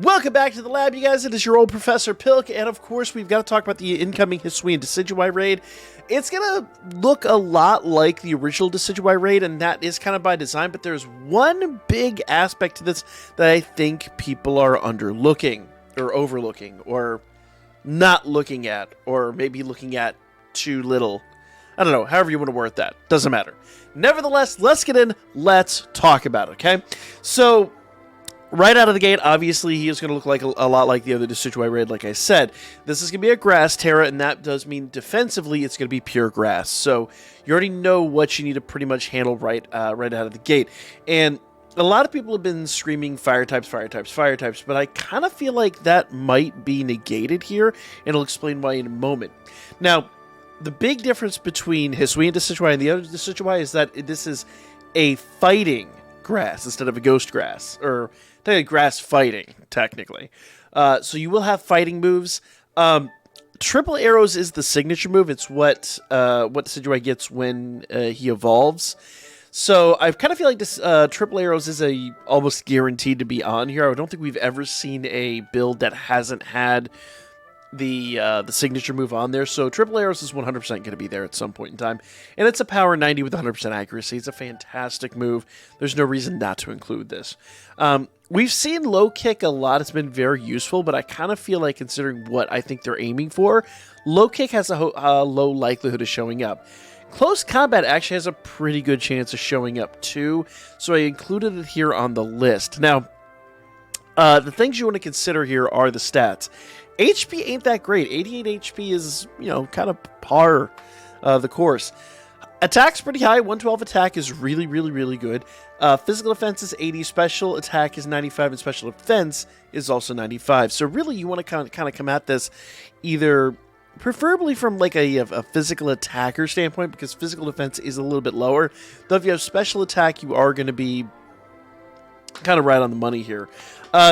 Welcome back to the lab, you guys. It is your old Professor Pilk, and of course, we've got to talk about the incoming Hisuian Decidueye Raid. It's going to look a lot like the original Decidueye Raid, and that is kind of by design, but there's one big aspect to this that I think people are underlooking, or overlooking, or not looking at, or maybe looking at too little. I don't know, however you want to word that. Doesn't matter. Nevertheless, let's get in, let's talk about it, okay? So, right out of the gate, obviously, he is going to look like a lot like the other Decidueye Raid, like I said. This is going to be a grass Tera, and that does mean defensively it's going to be pure grass. So you already know what you need to pretty much handle right out of the gate. And a lot of people have been screaming fire types, fire types, fire types, but I kind of feel like that might be negated here, and I'll explain why in a moment. Now, the big difference between Hisuian Decidueye and the other Decidueye is that this is a fighting grass instead of a ghost grass, or grass fighting, technically. So you will have fighting moves. Triple arrows is the signature move. It's what Decidueye gets when he evolves. So I kind of feel like this triple arrows is almost guaranteed to be on here. I don't think we've ever seen a build that hasn't had the signature move on there. So triple arrows is 100% going to be there at some point in time. And it's a power 90 with 100% accuracy. It's a fantastic move. There's no reason not to include this. We've seen low kick a lot. It's been very useful, but I kind of feel like, considering what I think they're aiming for, low kick has a low likelihood of showing up. Close combat actually has a pretty good chance of showing up too, so I included it here on the list. Now, the things you want to consider here are the stats. HP ain't that great. 88 HP is, kind of par the course. Attack's pretty high. 112 attack is really, really, really good. Physical defense is 80. Special attack is 95, and special defense is also 95. So really, you want to kind of come at this either preferably from like a physical attacker standpoint, because physical defense is a little bit lower. Though if you have special attack, you are going to be kind of right on the money here.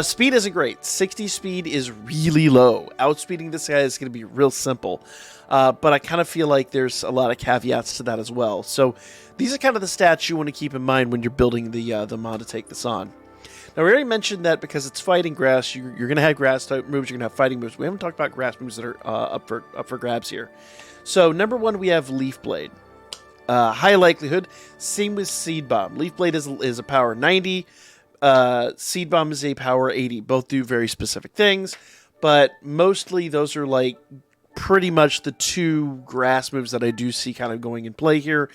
Speed isn't great. 60 speed is really low. Outspeeding this guy is going to be real simple. But I kind of feel like there's a lot of caveats to that as well. So these are kind of the stats you want to keep in mind when you're building the mod to take this on. Now, we already mentioned that because it's fighting grass, you're going to have grass type moves, you're going to have fighting moves. We haven't talked about grass moves that are up for grabs here. So number one, we have Leaf Blade. High likelihood. Same with Seed Bomb. Leaf Blade is a power 90. Seed Bomb is a power 80. Both do very specific things, but mostly those are like pretty much the two grass moves that I do see kind of going in play here.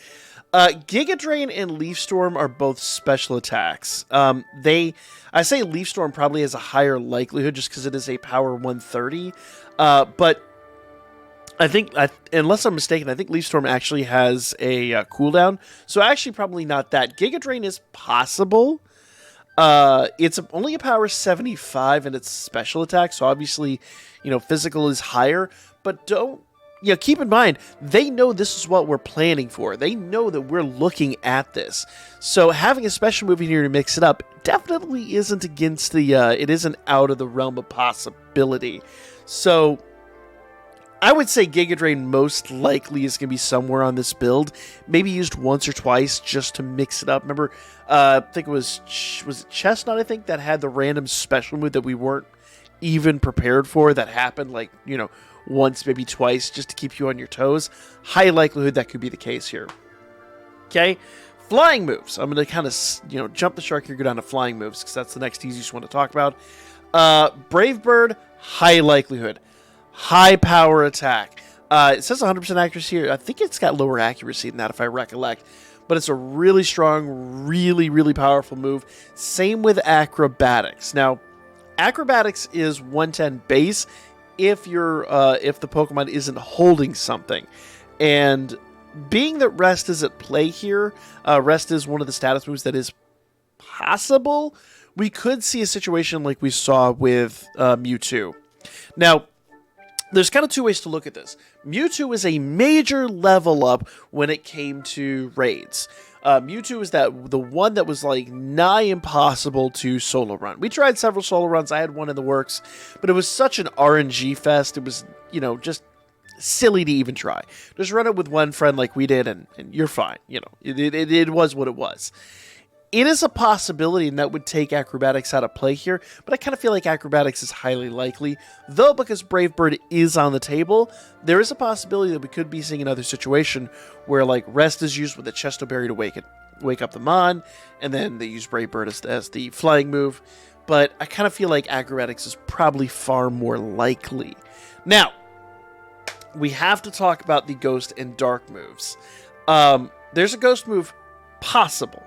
Giga Drain and Leaf Storm are both special attacks. I say Leaf Storm probably has a higher likelihood just because it is a power 130, but I think, unless I'm mistaken, I think Leaf Storm actually has a cooldown, so actually probably not that. Giga Drain is possible. It's only a power 75 and it's special attack, so obviously, physical is higher, but keep in mind, they know this is what we're planning for. They know that we're looking at this. So having a special move in here to mix it up definitely isn't against it isn't out of the realm of possibility. So I would say Giga Drain most likely is going to be somewhere on this build. Maybe used once or twice just to mix it up. Remember, I think it was it Chestnut, I think, that had the random special move that we weren't even prepared for that happened, once, maybe twice, just to keep you on your toes. High likelihood that could be the case here. Okay? Flying moves. I'm going to kind of, jump the shark here, go down to flying moves, because that's the next easiest one to talk about. Brave Bird, high likelihood. High power attack. It says 100% accuracy here. I think it's got lower accuracy than that, if I recollect. But it's a really strong, really, really powerful move. Same with Acrobatics. Now, Acrobatics is 110 base if the Pokemon isn't holding something. And being that Rest is at play here, Rest is one of the status moves that is possible. We could see a situation like we saw with Mewtwo. Now, there's kind of two ways to look at this. Mewtwo is a major level up when it came to raids. Mewtwo is the one that was nigh impossible to solo run. We tried several solo runs. I had one in the works, but it was such an RNG fest. It was, just silly to even try. Just run it with one friend like we did, and you're fine. It was what it was. It is a possibility, and that would take acrobatics out of play here, but I kind of feel like acrobatics is highly likely. Though, because Brave Bird is on the table, there is a possibility that we could be seeing another situation where, like, Rest is used with a Chesto Berry to wake up the Mon, and then they use Brave Bird as the flying move. But I kind of feel like acrobatics is probably far more likely. Now, we have to talk about the Ghost and Dark moves. There's a Ghost move possible,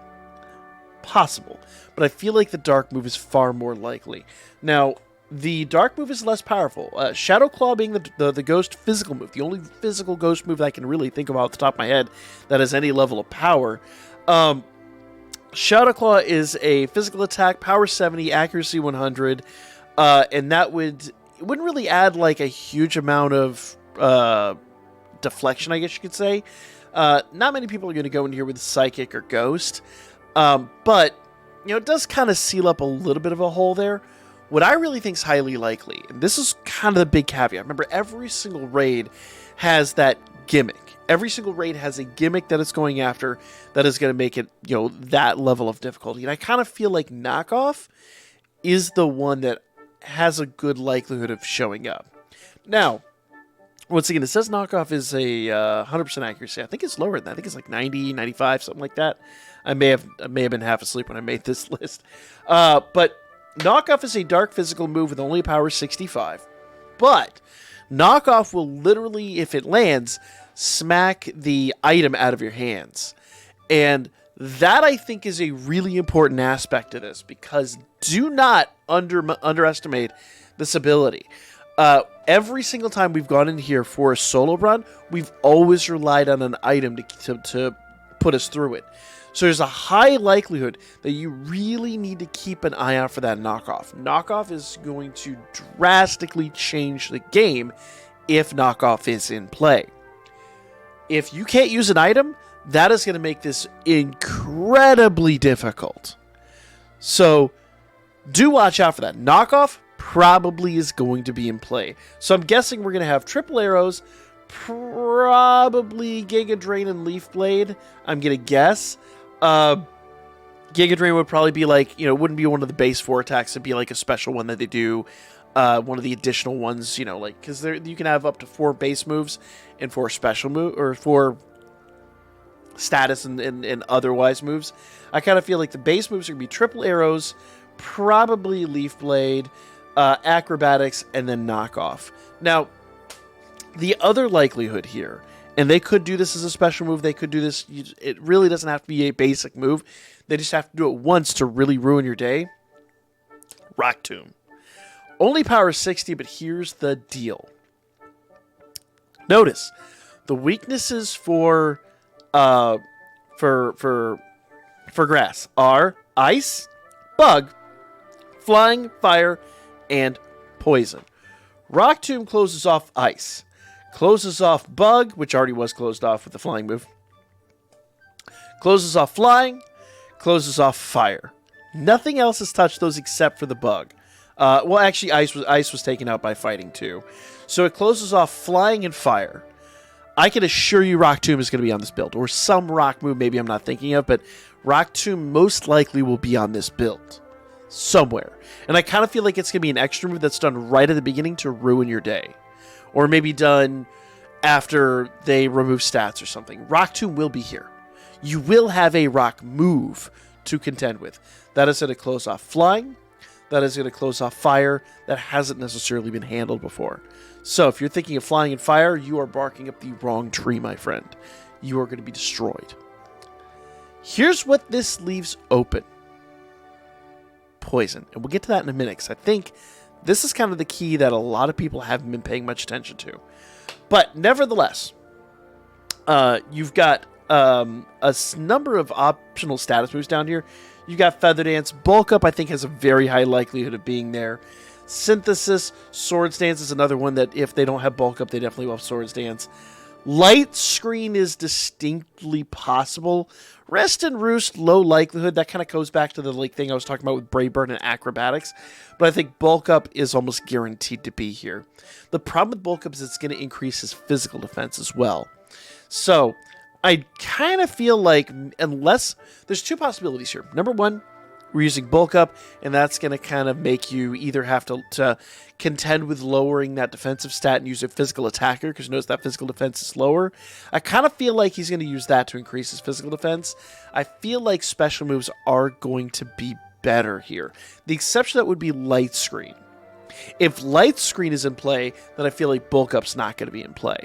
but I feel like the Dark move is far more likely. Now, the Dark move is less powerful. Shadow Claw being the Ghost physical move, the only physical Ghost move that I can really think of off the top of my head that has any level of power. Shadow Claw is a physical attack, power 70, accuracy 100, and that wouldn't really add like a huge amount of deflection, I guess you could say. Not many people are going to go in here with Psychic or Ghost. But, you know, it does kind of seal up a little bit of a hole there. What I really think is highly likely, and this is kind of the big caveat. Remember, every single raid has that gimmick. Every single raid has a gimmick that it's going after that is going to make it, you know, that level of difficulty. And I kind of feel like Knockoff is the one that has a good likelihood of showing up. Now, once again, it says Knockoff is a 100% accuracy. I think it's lower than that. I think it's like 90, 95, something like that. I may have been half asleep when I made this list. But Knockoff is a dark physical move with only power 65. But Knockoff will literally, if it lands, smack the item out of your hands. And that, I think, is a really important aspect of this, because do not underestimate this ability. Every single time we've gone in here for a solo run, we've always relied on an item to put us through it. So there's a high likelihood that you really need to keep an eye out for that Knockoff. Knockoff is going to drastically change the game if Knockoff is in play. If you can't use an item, that is going to make this incredibly difficult. So do watch out for that. Knockoff probably is going to be in play. So I'm guessing we're going to have triple arrows, probably Giga Drain and Leaf Blade. I'm going to guess. Giga Drain would probably be like, you know, it wouldn't be one of the base 4 attacks. It'd be like a special one that they do. One of the additional ones, you know, like, because you can have up to 4 base moves and 4 special move, or 4 status and otherwise moves. I kind of feel like the base moves are going to be triple arrows, probably Leaf Blade, acrobatics, and then Knockoff. Now, the other likelihood here, and they could do this as a special move, they could do this, it really doesn't have to be a basic move, they just have to do it once to really ruin your day. Rock Tomb. Only power 60, but here's the deal. Notice, the weaknesses for grass are ice, bug, flying, fire, and poison. Rock Tomb closes off ice, closes off bug, which already was closed off with the flying move, closes off flying, closes off fire. Nothing else has touched those except for the bug. Well, actually, ice was taken out by fighting too. So it closes off flying and fire. I can assure you Rock Tomb is going to be on this build, or some rock move maybe I'm not thinking of, but Rock Tomb most likely will be on this build somewhere. And I kind of feel like it's going to be an extra move that's done right at the beginning to ruin your day, or maybe done after they remove stats or something. Rock Tomb will be here. You will have a rock move to contend with. That is going to close off flying. That is going to close off fire. That hasn't necessarily been handled before. So if you're thinking of flying and fire, you are barking up the wrong tree, my friend. You are going to be destroyed. Here's what this leaves open. Poison. And we'll get to that in a minute, because I think this is kind of the key that a lot of people haven't been paying much attention to. But nevertheless, you've got a number of optional status moves down here. You got Feather Dance. Bulk Up, I think, has a very high likelihood of being there. Synthesis, Swords Dance is another one that if they don't have Bulk Up, they definitely will have Swords Dance. Light Screen is distinctly possible. Rest and Roost, low likelihood. That kind of goes back to the thing I was talking about with Brave Bird and Acrobatics. But I think Bulk Up is almost guaranteed to be here. The problem with Bulk Up is it's going to increase his physical defense as well. So I kind of feel like, unless there's two possibilities here. Number one, we're using bulk up, and that's going to kind of make you either have to contend with lowering that defensive stat and use a physical attacker, because notice that physical defense is lower. I kind of feel like he's going to use that to increase his physical defense. I feel like special moves are going to be better here. The exception that would be light screen. If light screen is in play, then I feel like bulk up's not going to be in play.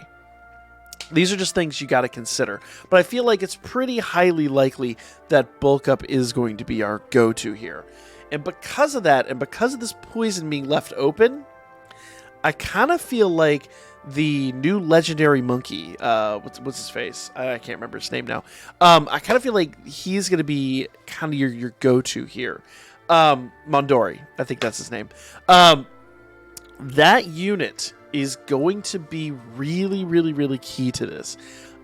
These are just things you got to consider. But I feel like it's pretty highly likely that bulk up is going to be our go-to here. And because of that, and because of this poison being left open, I kind of feel like the new legendary monkey, what's his face? I can't remember his name now. I kind of feel like he's going to be kind of your go-to here. Mondori, I think that's his name. That unit is going to be really, really, really key to this.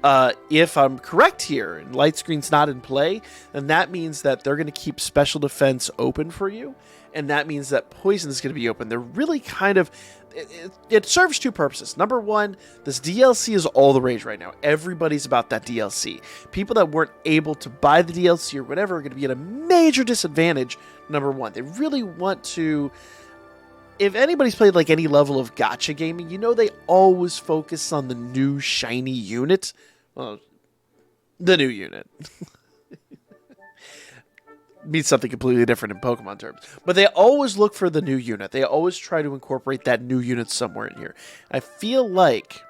If I'm correct here, and light screen's not in play, then that means that they're going to keep special defense open for you, and that means that poison is going to be open. They're really kind of... It serves two purposes. Number one, this DLC is all the rage right now. Everybody's about that DLC. People that weren't able to buy the DLC or whatever are going to be at a major disadvantage, number one. They really want to... If anybody's played like any level of gacha gaming, you know they always focus on the new shiny unit. Well, the new unit. Means something completely different in Pokemon terms. But they always look for the new unit. They always try to incorporate that new unit somewhere in here. I feel like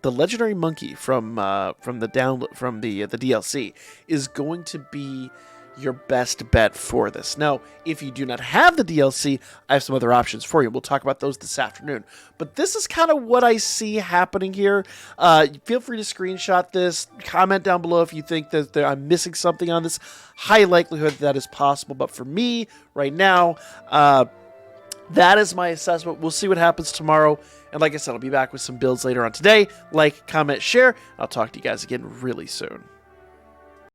the legendary monkey from the DLC is going to be your best bet for this. Now, if you do not have the DLC, I have some other options for you. We'll talk about those this afternoon. But this is kind of what I see happening here. Feel free to screenshot this. Comment down below if you think that I'm missing something on this. High likelihood that is possible. But for me, right now, that is my assessment. We'll see what happens tomorrow. And like I said, I'll be back with some builds later on today. Like, comment, share. I'll talk to you guys again really soon.